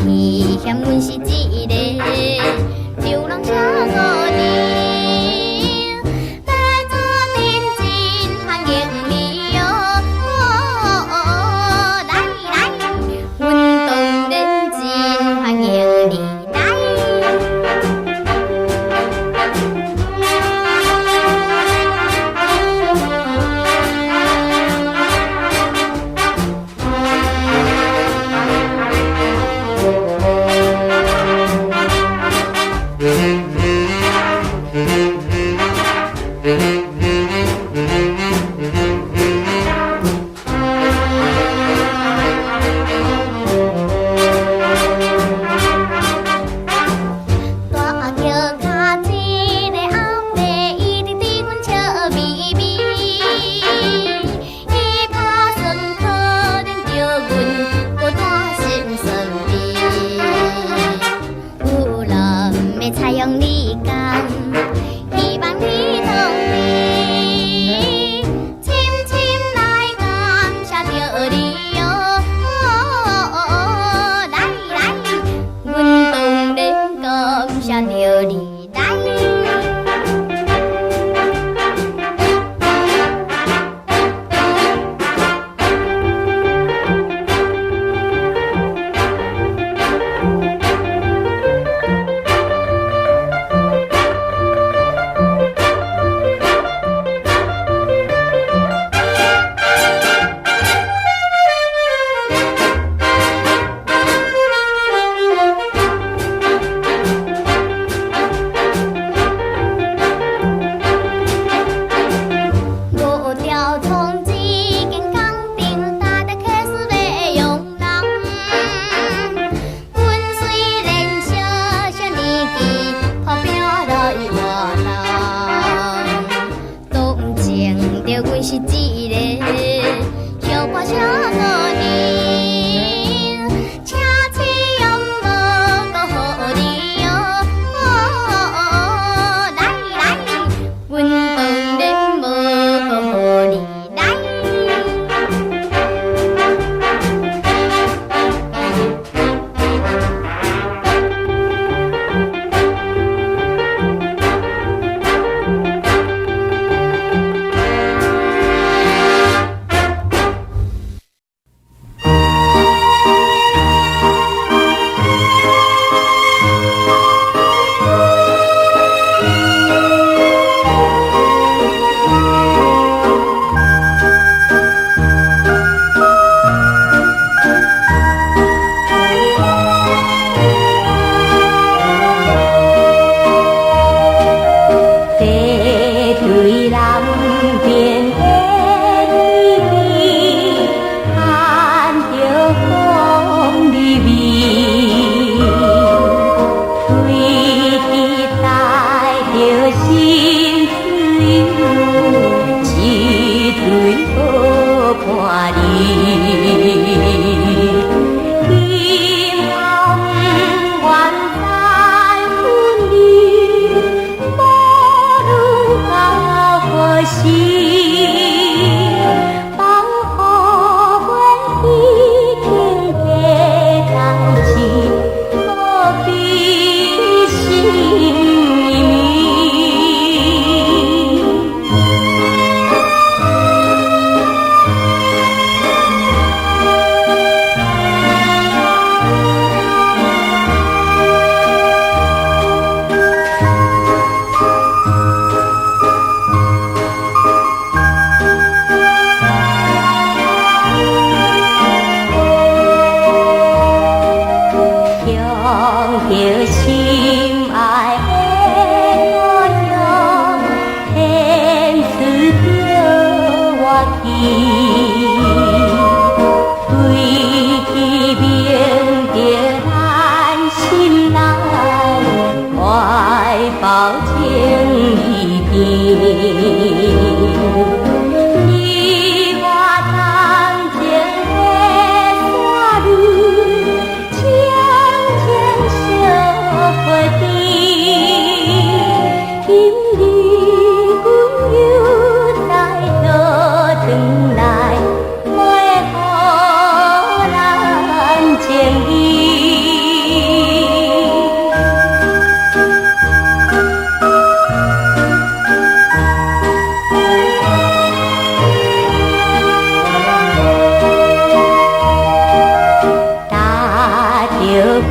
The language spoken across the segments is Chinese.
去嫌阮是一个流浪车五年，要做认真行经理哦。来来，阮当认真行经理来。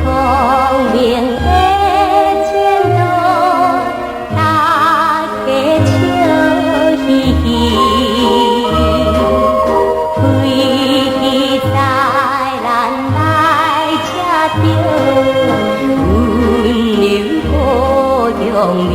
光明的前途，大家笑嘻嘻，开在咱来车着温柔故乡味。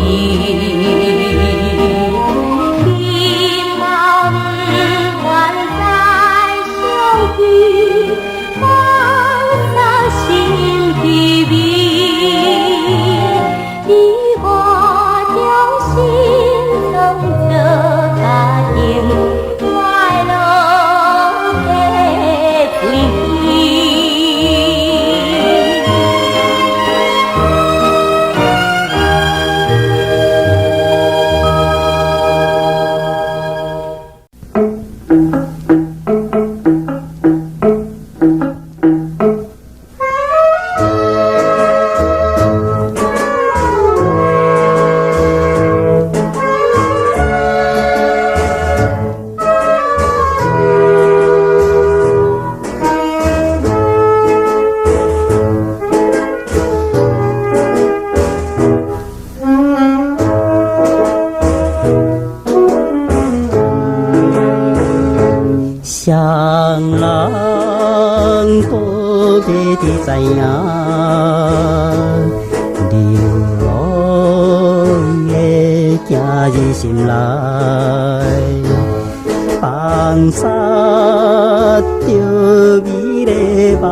双人多别的知影，流浪的行入心内，放撒着美丽梦，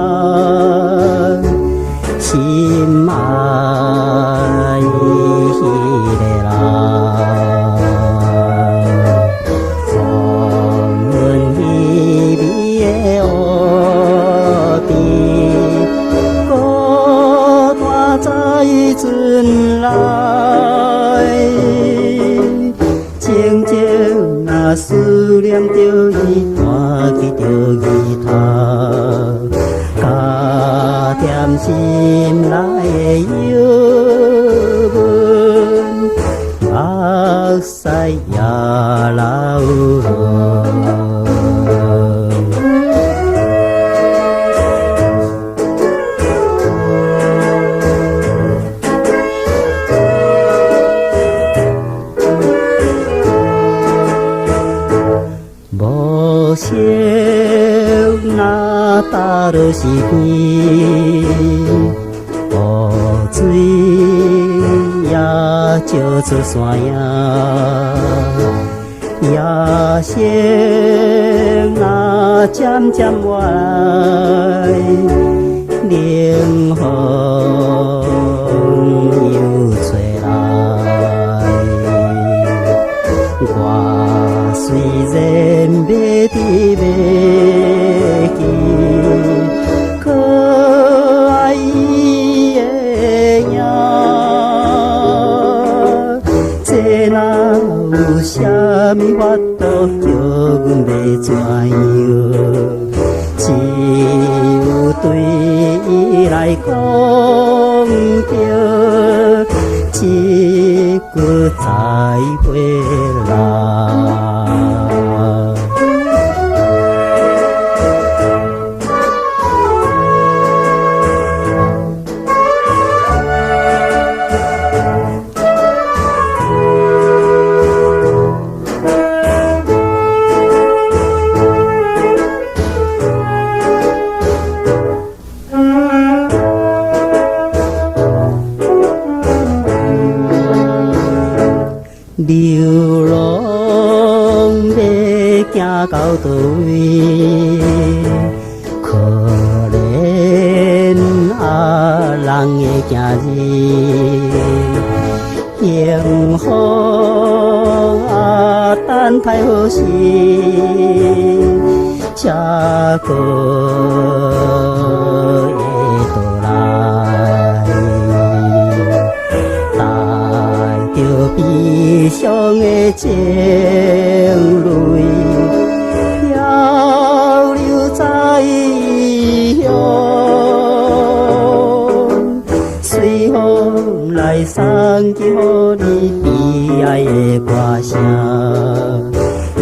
心爱迄个人。阵来，静静那思念着伊，弹起着吉他，加添心内的忧闷，目屎也流。小那打落是边，雨水也照出山影，夜色那渐渐越来，冷风又吹来，我虽然袂伫袂记，可爱伊的影，这哪有啥物法度叫阮要怎样？只有对伊来讲着一句再会啦。流浪要行到倒位？可怜人的行日，幸福等待好时，才搁会倒来。悲伤的情泪漂流在异乡，随风来送去予你悲哀的歌声，永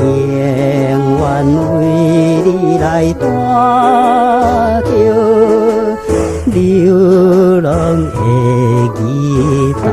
远为你来弹着流浪的吉他。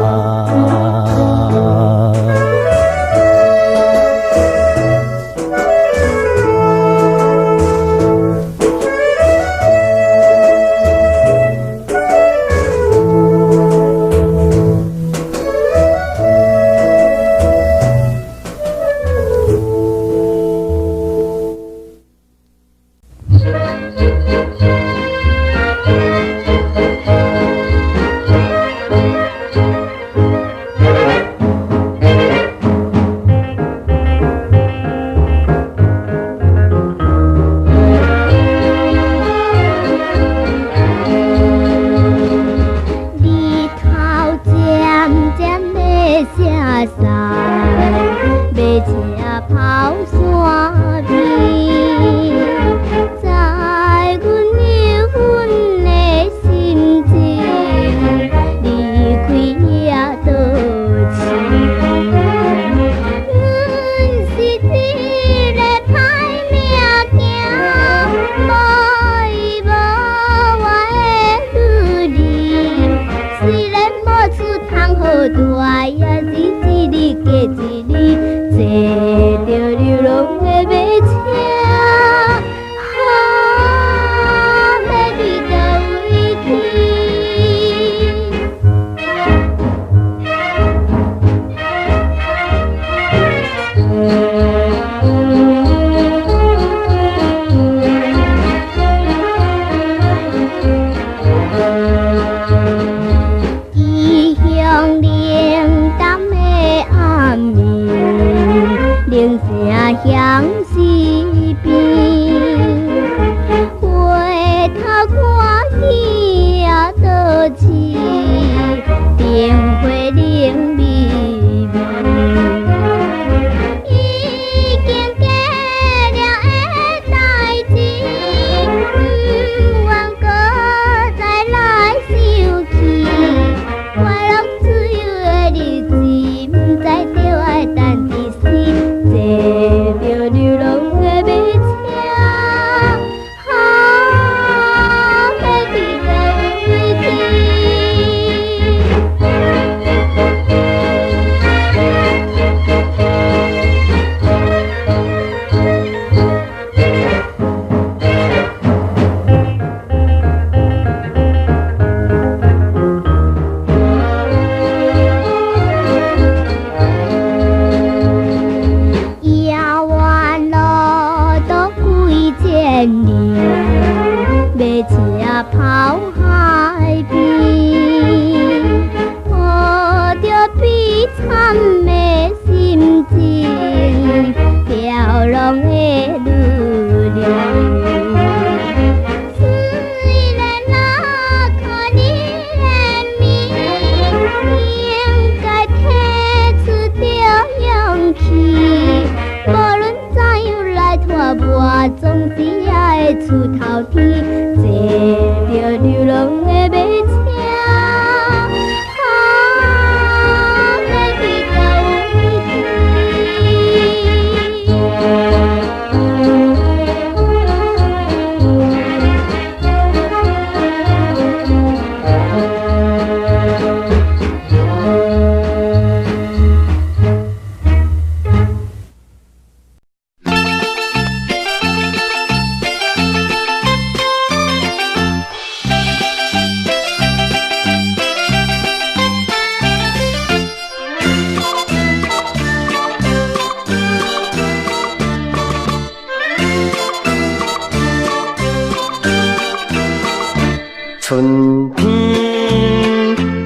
春天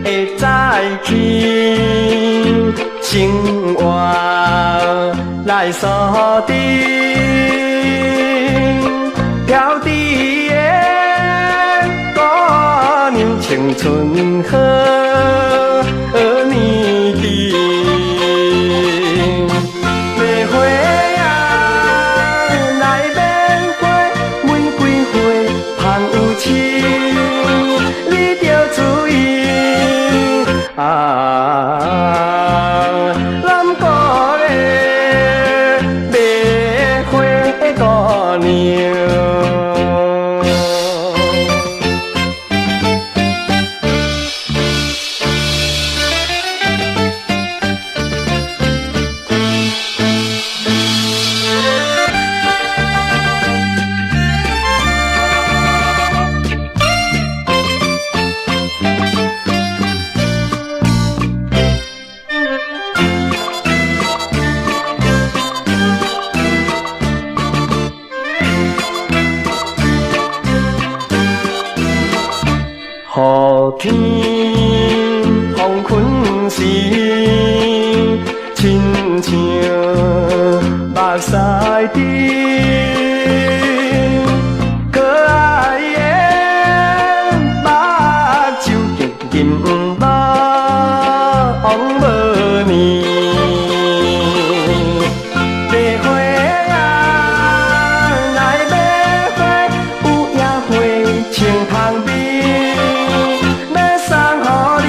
的早起，青蛙来扫地，飘伫的姑娘青春好年纪，玫瑰啊来免花，玫瑰花香有情。南国的玫瑰姑娘。天风困时，亲像目屎滴。可爱的目睭紧紧目往无眠。白花啊，来买花，有影花清香味，要送予你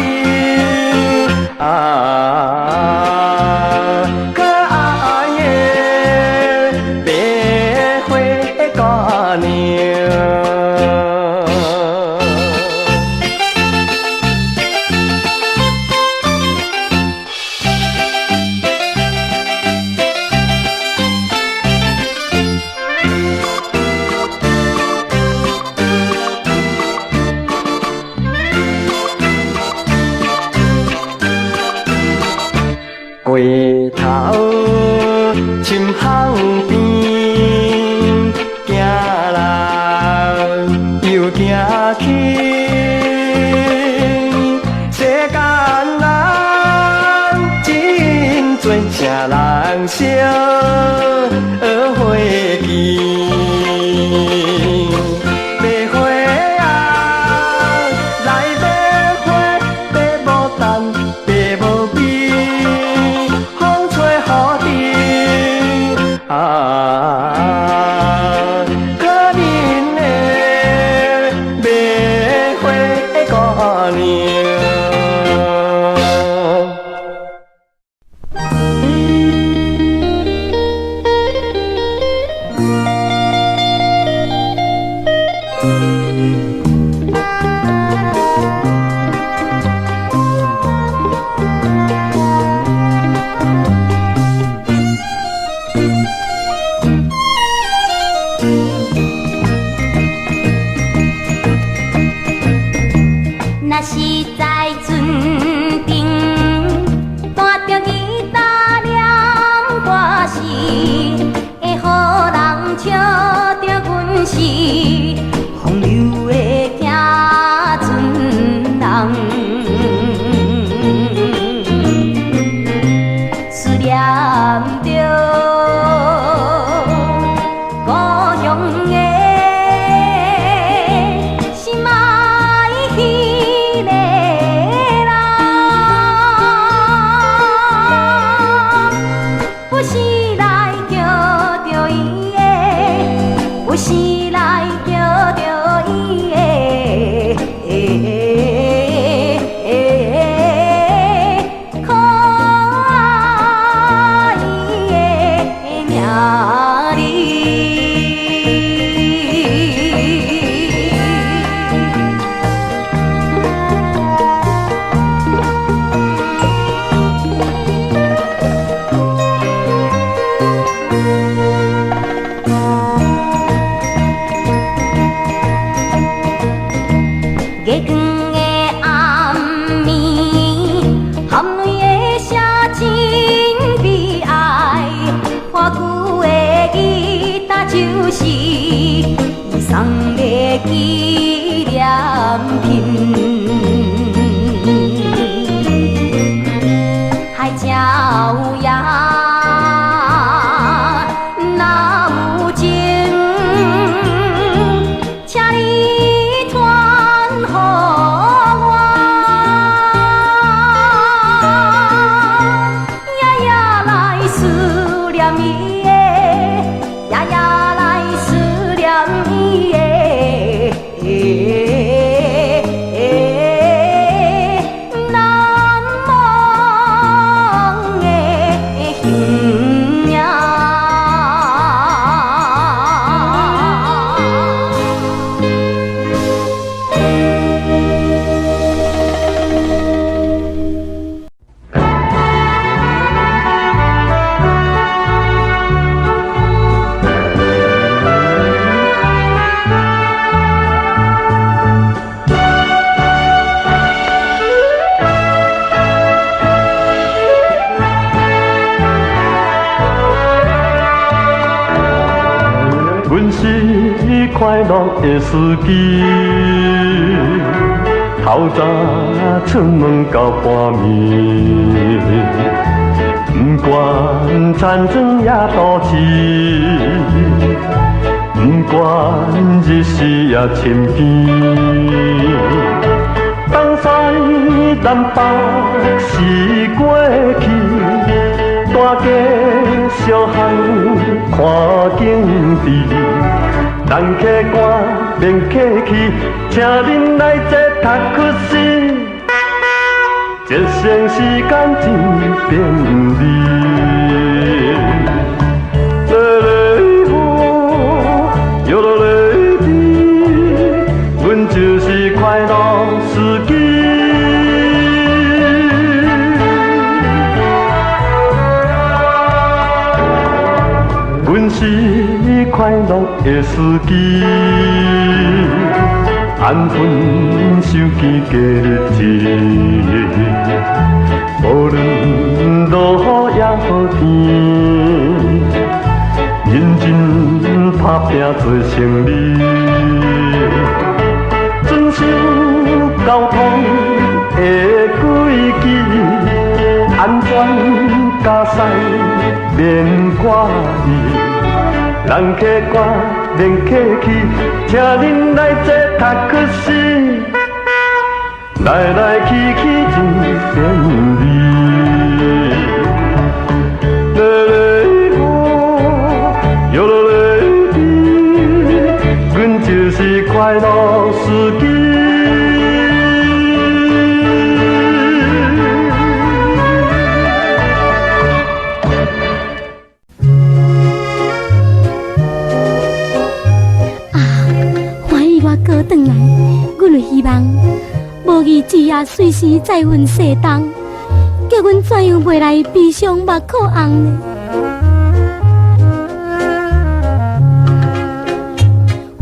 啊，可爱的白花姑娘。回头深巷边，行人又行去，世间人真多，啥人惜花期？白花啊，来买花，白无淡，白无味。啊，可怜的白花姑娘。若是在船顶弹着吉他念歌时，会予人笑着阮是风流的行船人，思念着故乡的。有时来叫着伊的可爱的名字。月光的暗暝，含泪的写真悲哀，破旧的吉他就是伊送的纪念品。海鸟呀，若有情，请你传予我，夜夜来思念伊的，夜夜来思念伊的，难忘的形影。阮是快乐的司机，透早出门到半暝，不管田庄也都市，不管日时也千变。东西南北是过去，大家小巷看景致。人客官免客气，请恁来这读课时，节省时间真便利。落落雨，又落落雨，阮就是快乐司机。阮是快乐的司机，安分守己过日子，无论落雨也好天，认真打拼做生意，遵守交通的规矩，安全驾驶免挂意。人客官免客气，请恁来这读课时，来来去去真便利。落落雨，又落落雨，阮就是快乐司机。转来，阮就希望无义之夜随时再分世东，叫阮怎样袂来悲伤目眶红呢？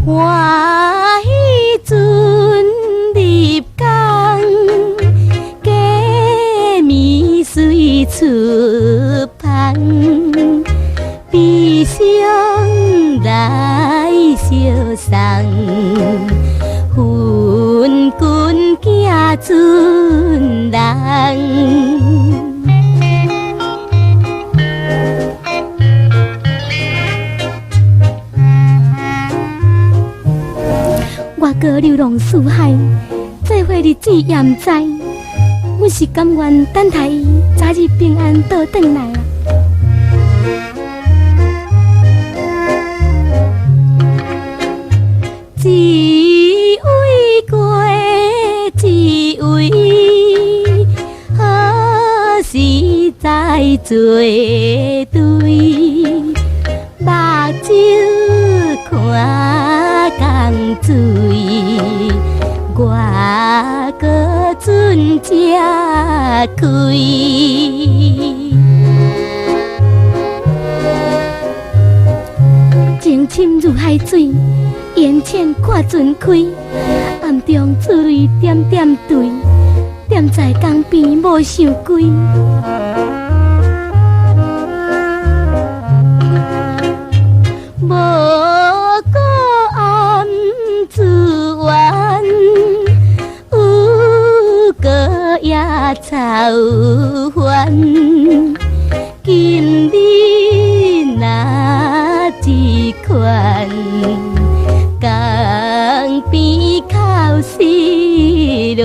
欢喜阵入江，假面随出芳，悲伤来相送。昏君行船人，我哥流浪四海，这伙日子也毋知，阮是甘愿等待伊早日平安倒转来啊！一位过一位，何时再作对？目睭看江水，我搁船才开。情深如海水。眼前看船开，暗中珠泪点点对，踮在江边无想归。无个暗自怨，有个也操烦。今日哪一款？江边靠思恋。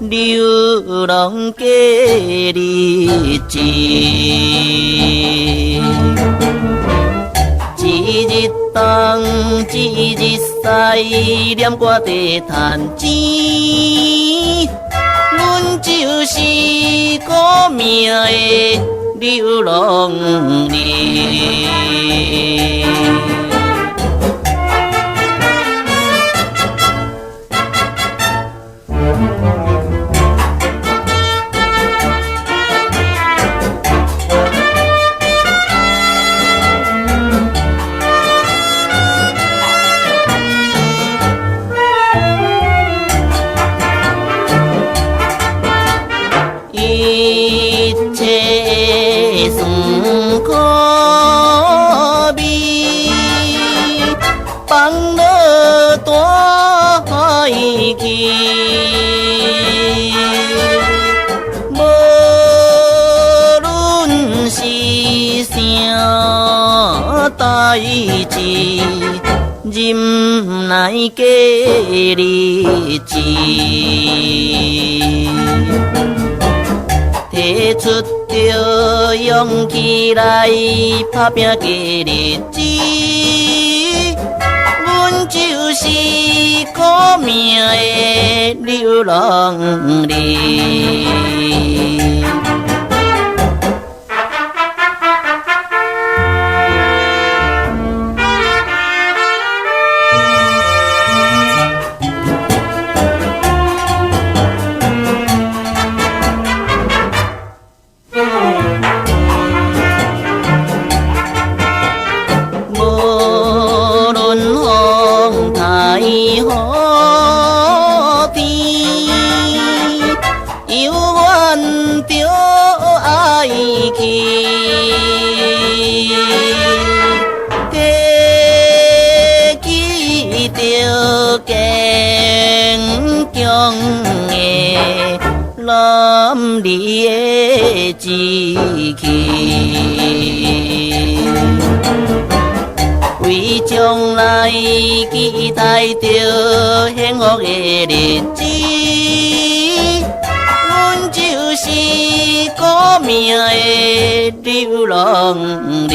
流浪过日子。一日东，一日西，念歌地赚钱。阮就是苦命的流浪人。一切酸苦味，放落大海去。无论是啥代志，忍耐过日子。提出着勇气来打拼过日子，阮就是苦命的流浪人。南里的志气，为将来期待着幸福的日子，阮就是苦命的流浪人。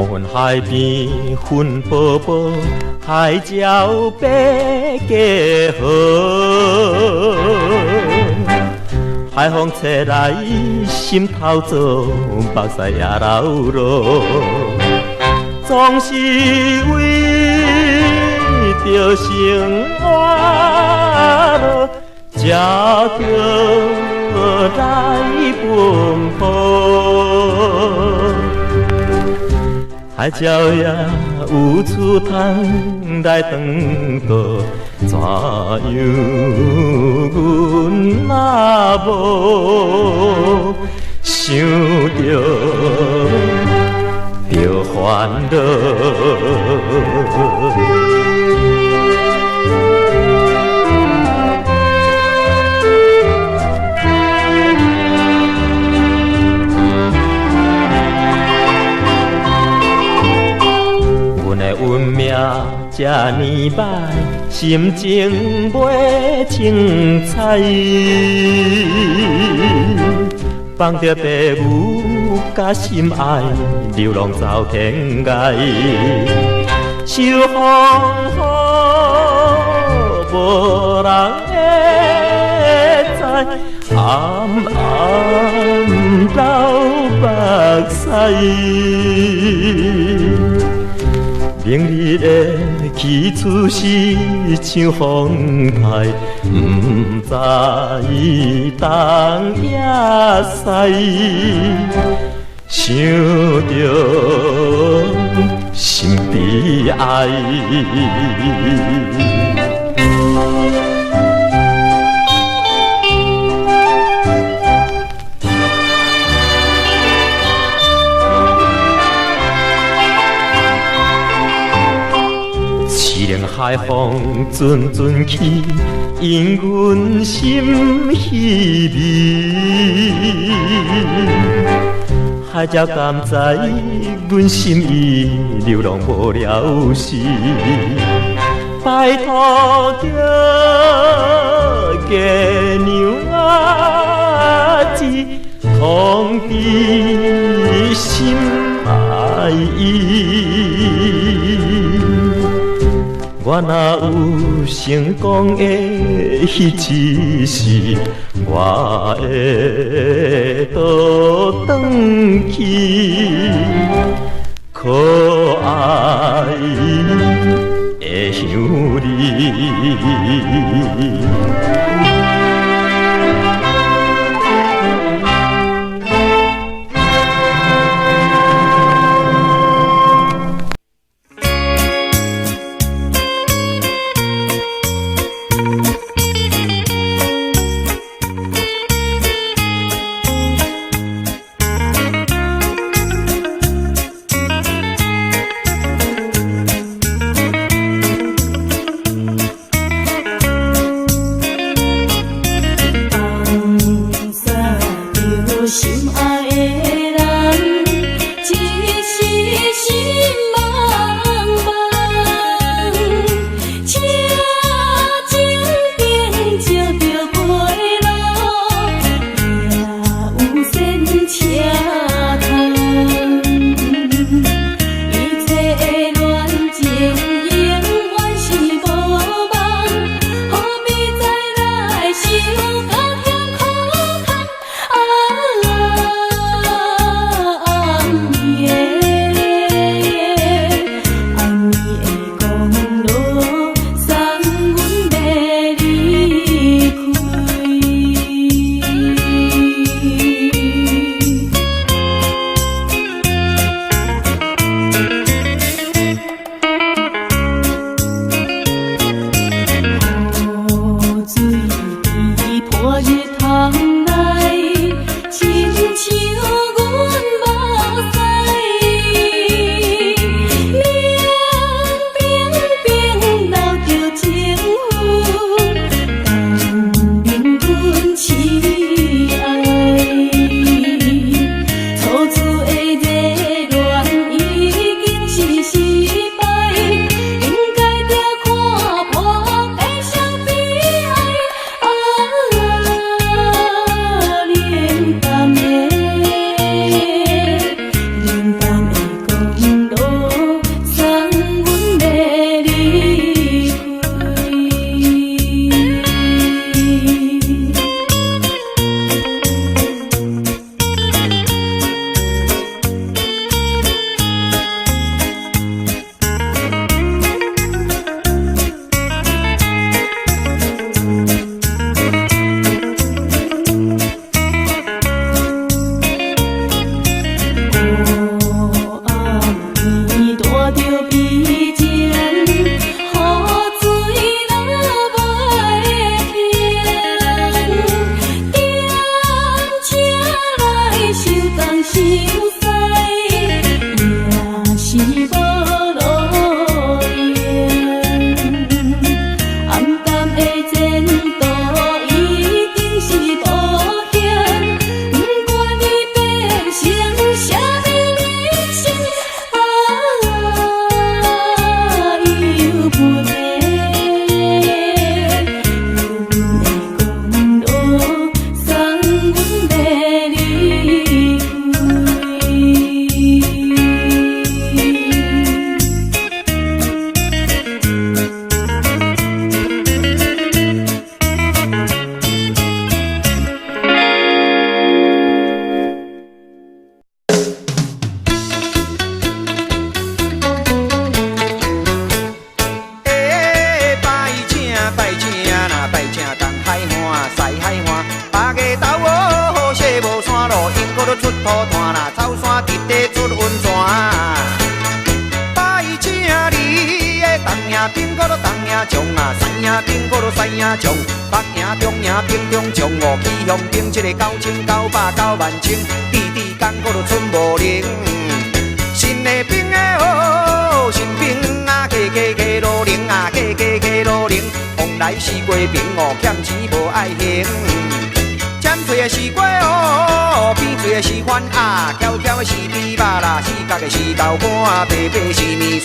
黄昏海边云薄薄，海鸟白加好。海风吹来心头做，目屎也流落，总是为着生活路，才着来奔波。海鸟也有厝通来转渡，怎样阮若无想着烦恼？运命这呢歹，心情袂精彩。放着父母甲心爱，流浪走天涯。受风雨无人会知，暗暗流目屎。明日的起处是像风台，不知东也西，想着心悲哀。海风阵阵起，因阮心稀微。海鸟甘知阮心意，流浪无了时，拜托着月娘子，通知心爱意。我若有成功的迄一时，我会倒转去，可爱的乡里。土炭啦，草山直地出温泉。拜请你的东营兵，我都东营将啊，西营兵我都西营将，北营、中营、屏中将哦，起向兵这个9900、90000，滴滴讲我都寸无零。新的兵的哦，新兵啊，加路零啊，加路零，往来是过兵哦，欠钱无爱还。尖嘴的是瓜哦，扁嘴的是番鸭，翘翘的是猪肉啦，四角的是豆干，白白是面线。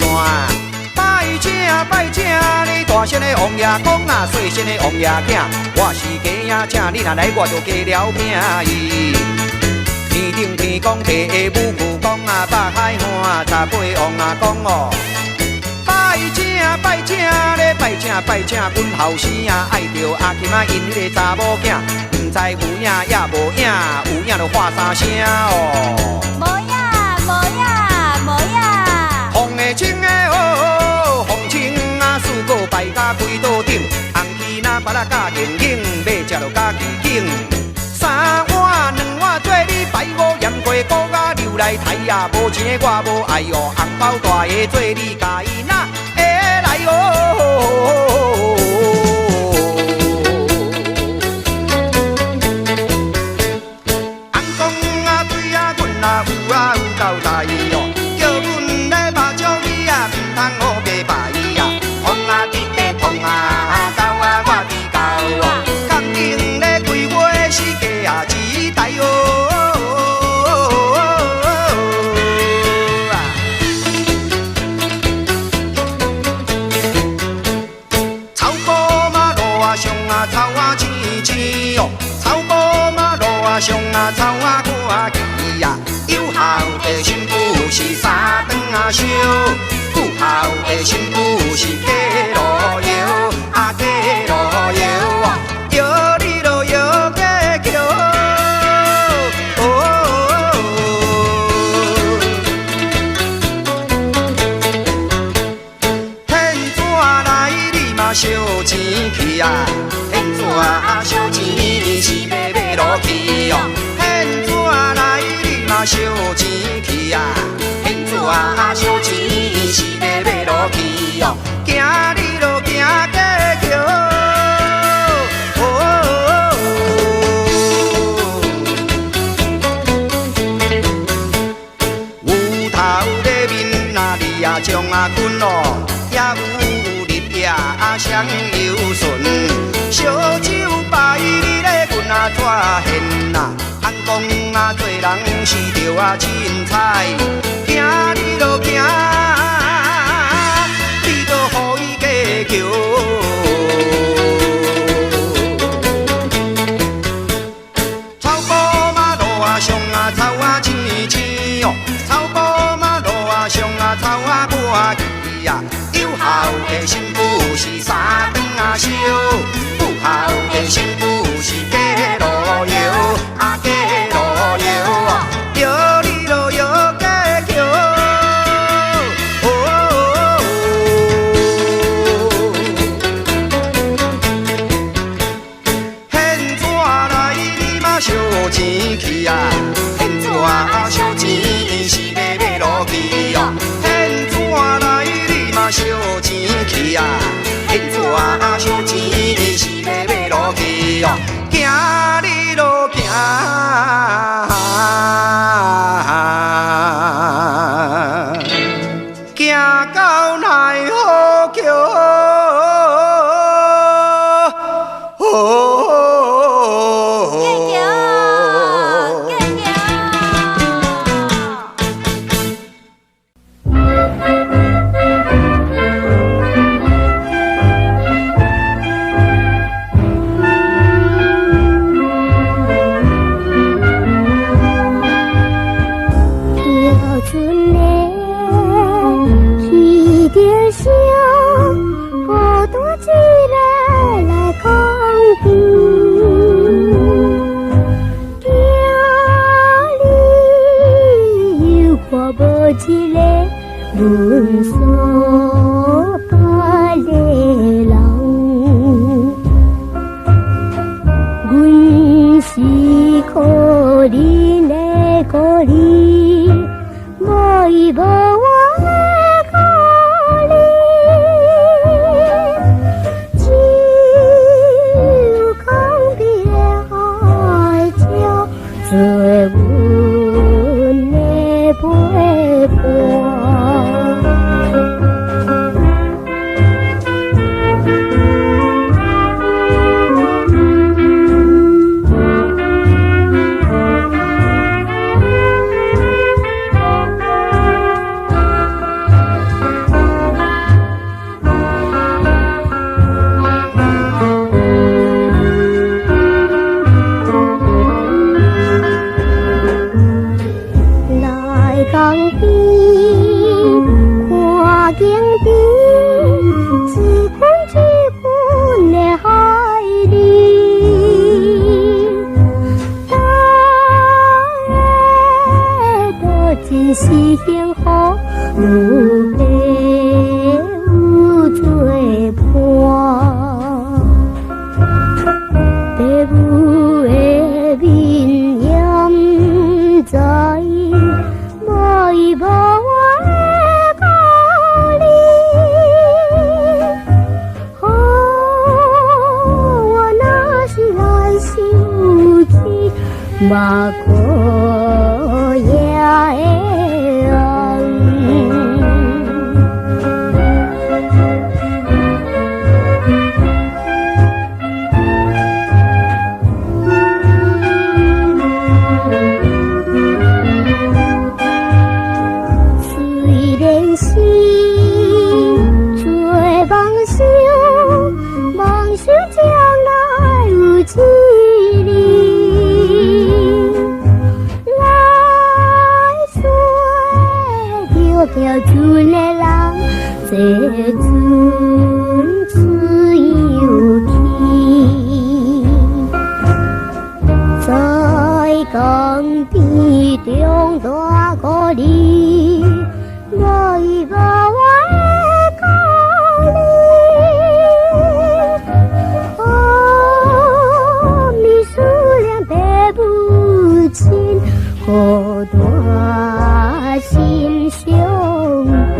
拜请你大声的王爷公啊，细声的王爷囝，我是鸡仔，请你若来，我就加了命伊。天顶天公地下武夫公啊，北海岸18王啊公哦。拜请，阮后生啊，爱着阿琴啊，因迄个查某囝，毋知有影也无影，有影就喊三声哦。无影，红的青的哦，红青啊，四个摆甲规桌顶，红旗那巴拉甲硬硬，要食就甲奇景。三碗两碗做你摆我盐过锅啊，流来台啊，无钱的我无爱哦，红包大个做你家己拿会来哦。红公啊对啊，阮啊有交代哦，叫阮来目睭你啊，唔通好白白呀，风啊直地风啊走啊，我知道哦，确定咧规月是假啊期待哦。草埔马路啊上啊草啊青青哦，草埔马路啊上啊草啊看奇呀，有孝的新妇是三顿啊烧，有孝的新妇是嫁路油啊嫁路油哦，摇你咯摇嫁桥哦。现纸来你嘛烧钱去啊，现纸烧钱是要买落去哦，现纸来你嘛烧钱去啊，现纸烧钱是要买落去哦，行你咯行过桥哦。有头的面啊，你啊将啊滚咯，也有日夜双游顺，烧酒摆你咧阮啊怎现啊？红公啊做人是着啊凊彩，行你咯行，你着予伊过桥。草埔马路啊上啊草啊青青哦，草埔马路啊上啊草啊看奇呀，有孝的新妇是三顿啊烧，有孝的新妇是嫁路油啊嫁路油哦，摇你咯摇嫁桥哦。现纸来你嘛烧钱去啊，现纸烧钱是要买落去哦，现纸来你嘛烧钱去啊，现纸烧钱是要买落去哦，行你咯行，行到奈何桥哦。一个阮所爱的人，阮是可怜的。嘛可呀虽然是做梦想，梦想将来有一日来做条船的人，这船自由去，在江边中大个你，我已把我的故里，哦，你思念白不尽，好大心相比。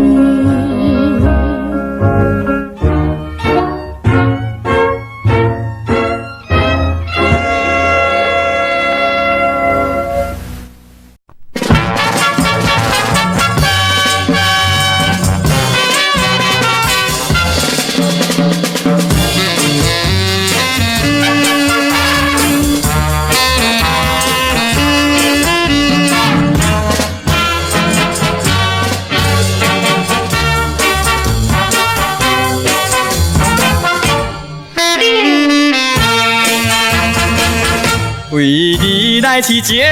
为你来痴情，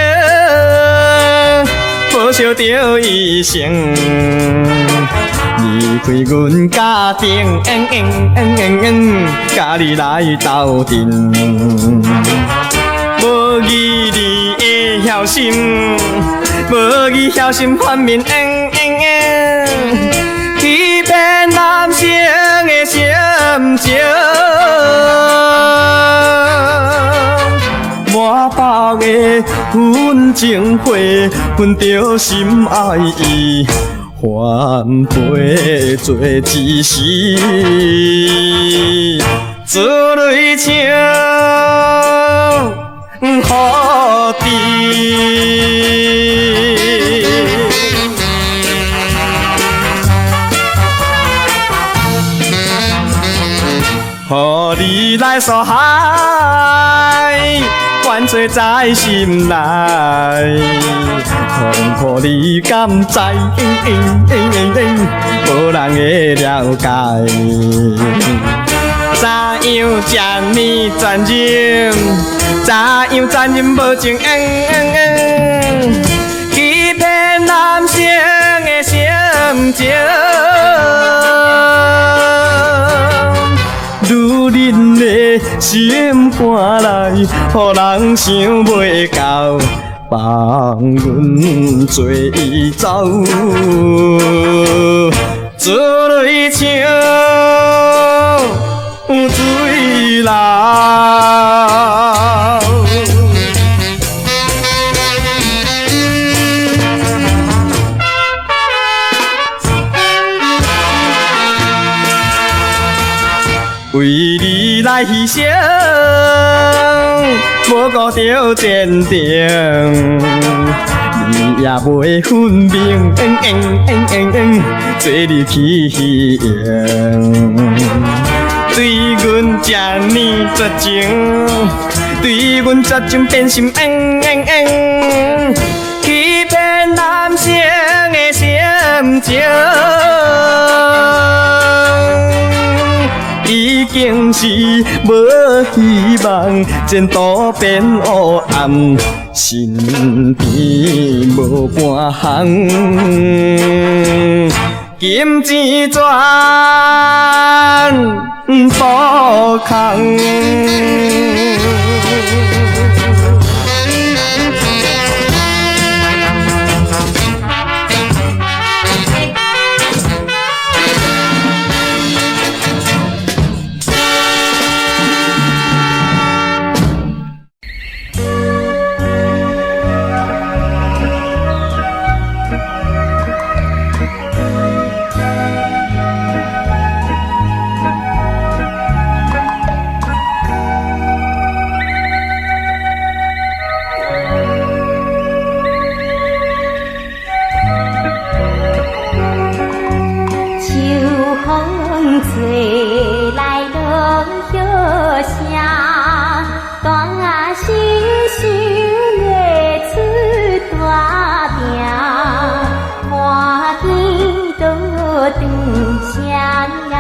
无想着一生，离开阮家庭，甲你来斗阵，无义你会晓心，无义晓心反面，欺骗男生的心情。满腹的温情花，分着心爱意，换配做一时，做泪情好滴。予你来所海，怨做在心内，痛苦你敢知？无人会了解。怎样这呢专情？怎样专情无情？欺骗男生的心情。如恁的心肝内，予人想袂到，放阮做伊走，做泪情水流。为你来牺牲，无顾着坚定，你也袂分明，做你去用。对阮这呢绝情，对阮绝情变心，欺骗男生的心情。已经是无希望，前途变黑暗，身边无半项，金钱全补空。长双眼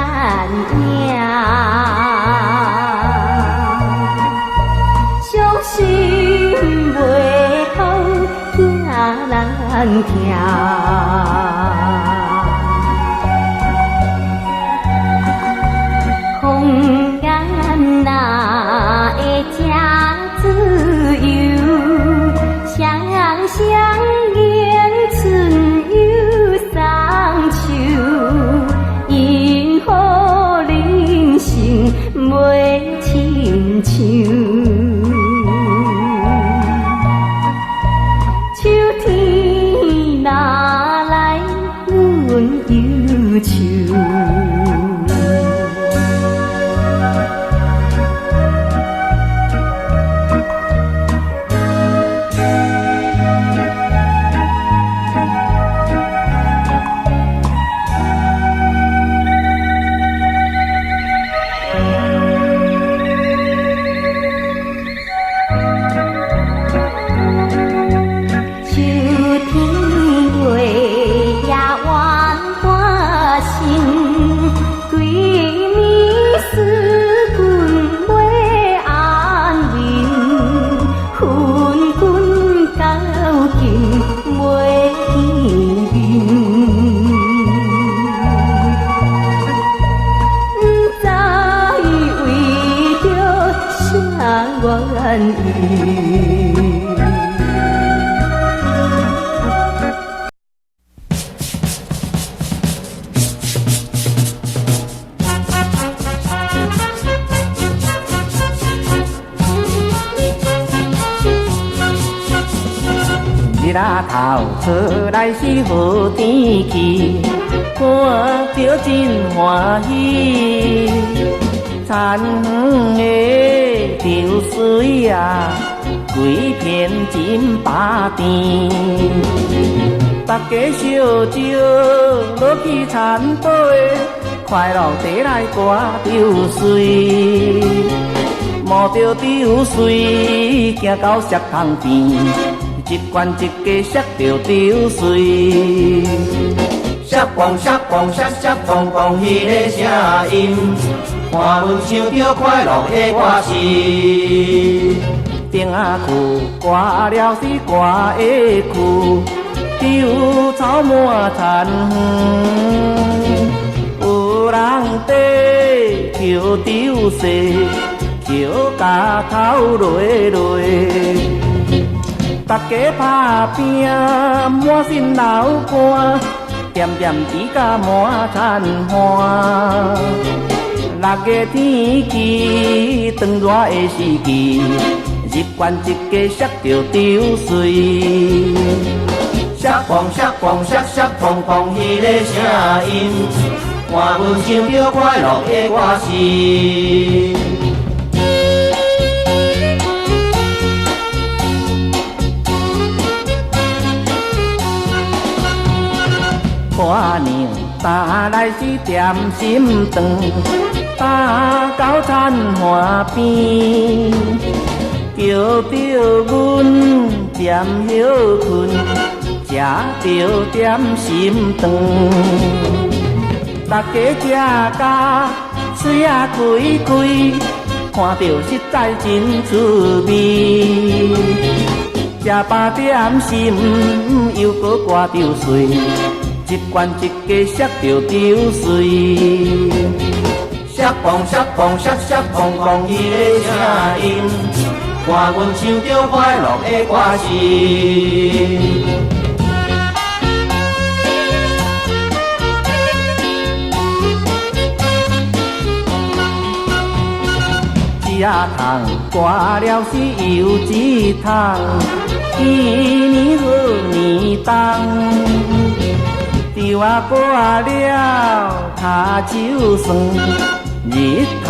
影，伤心袂好听人听。风眼哪会正自由，双双迎春又送秋，因好人生袂亲像。秋天哪来阮忧愁？日仔头出来是好天气，看着真欢喜。田园的流水啊，规片真巴甜。大家烧酒落去田底，快乐地来歌着水。摸着着水，行到石塘边。一罐一家摔着流水，摔蹦摔蹦摔摔蹦蹦，迄个声音，看阮想着快乐的歌词。顶仔裤挂了是歌的裤，稻草满田园，有人在撿稻穗，撿甲头落落。大家打拼，满身流汗，点点滴甲满田花。六月天气，长热的时期，一罐一家摔着流水。摔蹦摔蹦摔摔蹦蹦，迄个声音，看阮想着快乐的歌词。花娘打来是点心肠，打到田花边，叫着阮点休困，食着点心肠。大家食甲嘴啊开开，看着实在真趣味。食饱点心又搁挂着水。一罐一家摔着流水，摔蹦摔蹦摔摔蹦蹦，迄个声音，看阮唱着快乐的歌词。一仔汤挂了是油脂汤，一年好年冬。稻仔挂了脚手酸，日头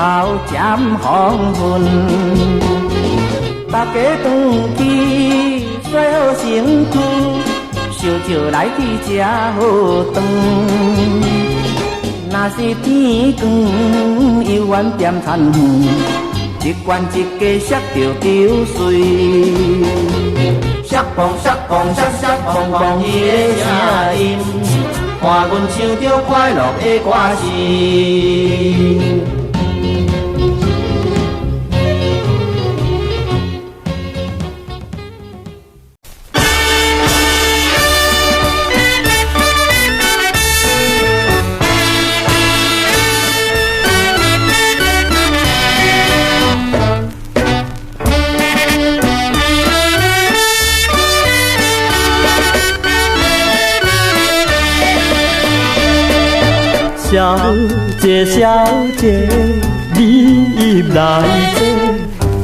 沾黄昏。大家转去洗好身躯，烧酒来去吃好饭。若是天光又远点田园，一罐一家摔着流水。摔蹦摔蹦摔摔蹦蹦，迄个声音。伴阮唱着快乐的歌声。小姐，小姐，你入来坐，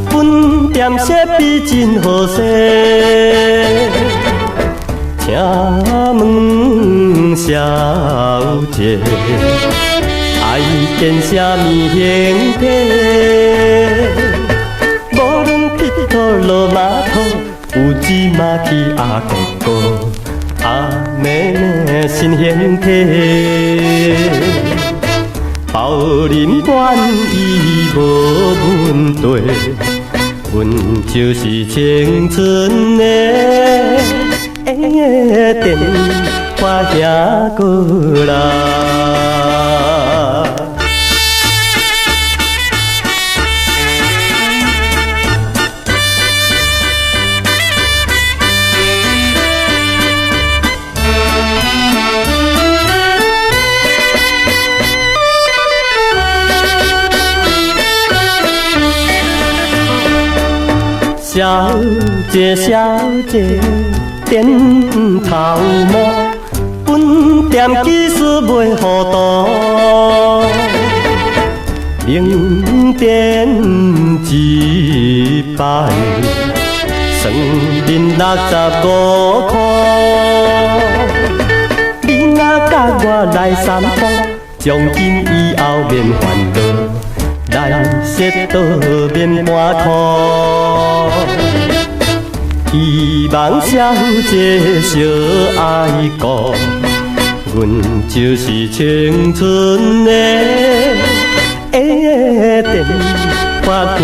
本店设备真好势。请问小姐，爱见什么形体？无论佚佗落码头，有芝麻去阿公哥。阿妹妹新形体，包恁愿意无问题，阮就是青春的电话兄哥啦。小姐，小姐，点头毛，本店技术袂糊涂，零点一摆，算恁65块。你若甲我来散步，从今以后免烦恼，来色倒免换裤。希望小姐小爱顾，阮就是青春的电话兄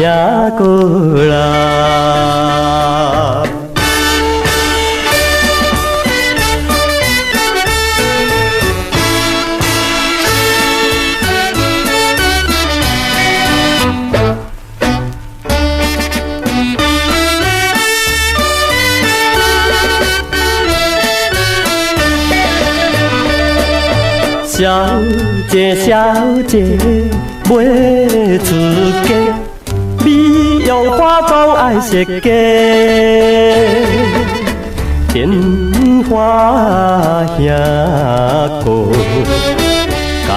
哥啦。小姐，小姐，买出价，美容化妆爱设计，电话兄哥，甲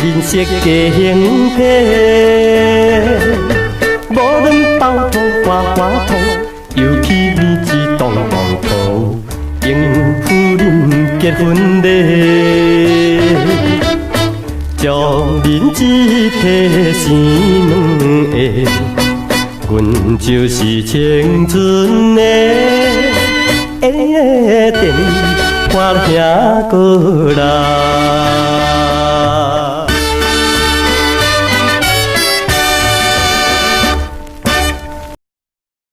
恁设计形体，无论包土花花土，尤其面子动动土，应付恁结婚礼。将恁一体生两个，阮就是青春的电话兄哥啦。